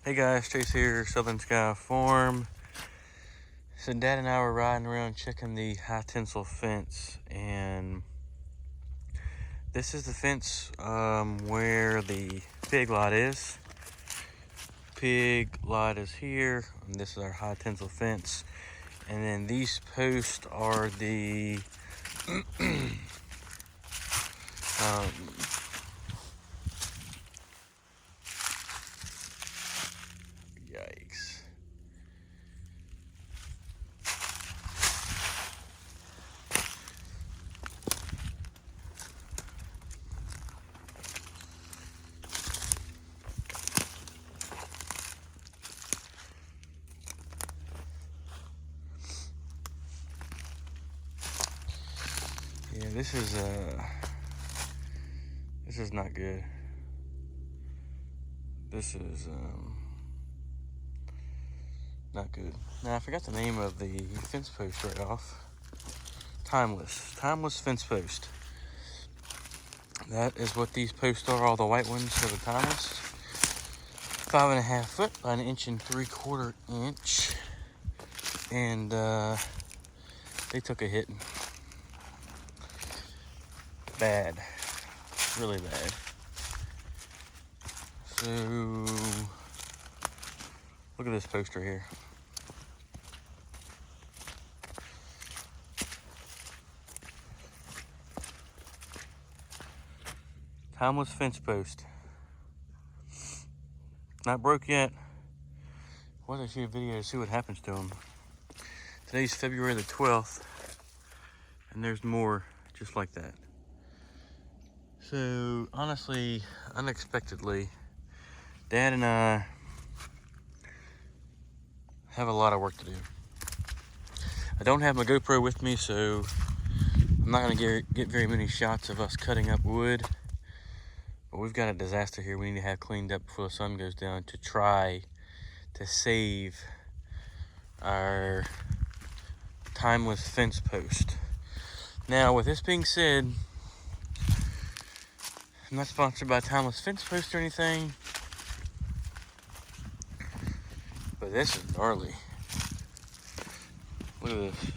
Hey guys, Chase here, Southern Sky Farm. So Dad and I were riding around checking the high tensile fence, and this is the fence where the pig lot is. Pig lot is here, and this is our high tensile fence. And then these posts are the yikes. Yeah, this is not good. This is not good. Now I forgot the name of the fence post right off. Timeless fence post. That is what these posts are. All the white ones are the timeless. 5.5 foot by 1 3/4 inch, and they took a hit. Bad, really bad. So look at this poster here. Timeless fence post. Not broke yet. Why don't I shoot a video to see what happens to them? Today's February the 12th, and there's more just like that. So honestly, unexpectedly, Dad and I have a lot of work to do. I don't have my GoPro with me, so I'm not gonna get very many shots of us cutting up wood. But we've got a disaster here we need to have cleaned up before the sun goes down to try to save our timeless fence post. Now, with this being said, I'm not sponsored by Timeless Fence Post or anything, but this is gnarly. Look at this.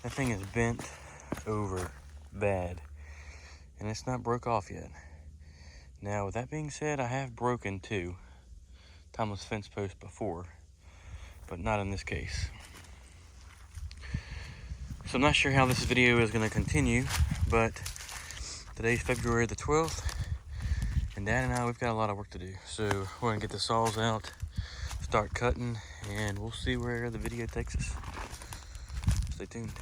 That thing is bent over bad, and it's not broke off yet. Now, with that being said, I have broken 2 timeless fence posts before, but not in this case. So I'm not sure how this video is going to continue, but today's February the 12th, and Dad and I, we've got a lot of work to do. So we're going to get the saws out, start cutting, and we'll see where the video takes us. Stay tuned.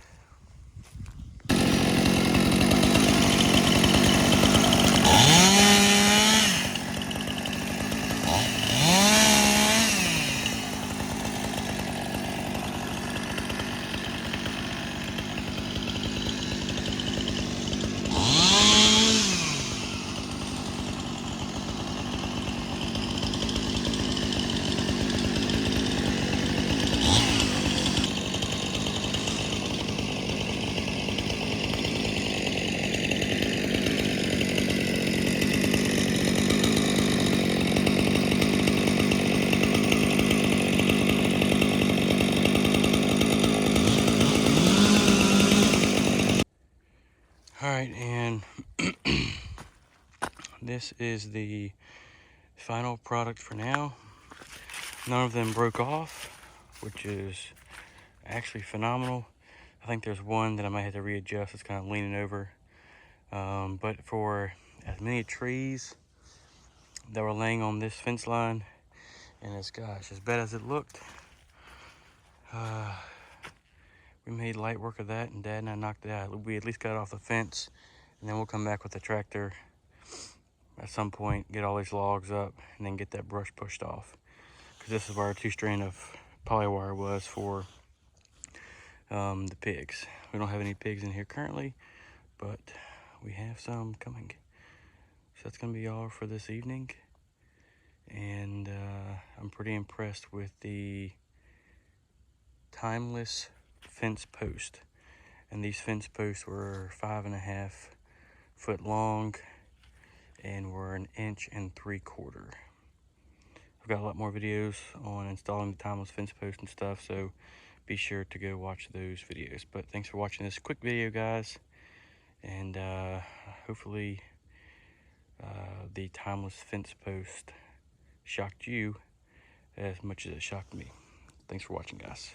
All right, and this is the final product for now. None of them broke off, which is actually phenomenal. I think there's one that I might have to readjust. It's kind of leaning over. But for as many trees that were laying on this fence line, and as bad as it looked, we made light work of that, and Dad and I knocked it out. We at least got it off the fence, and then we'll come back with the tractor at some point, get all these logs up, and then get that brush pushed off. Because this is where our 2-strand of polywire was for the pigs. We don't have any pigs in here currently, but we have some coming. So that's gonna be all for this evening. And I'm pretty impressed with the timeless fence post. And these fence posts were 5.5 foot long, and we're 1 3/4 inches. I've got a lot more videos on installing the timeless fence post and stuff, so be sure to go watch those videos. But thanks for watching this quick video, guys, and hopefully the timeless fence post shocked you as much as it shocked me. Thanks for watching, guys.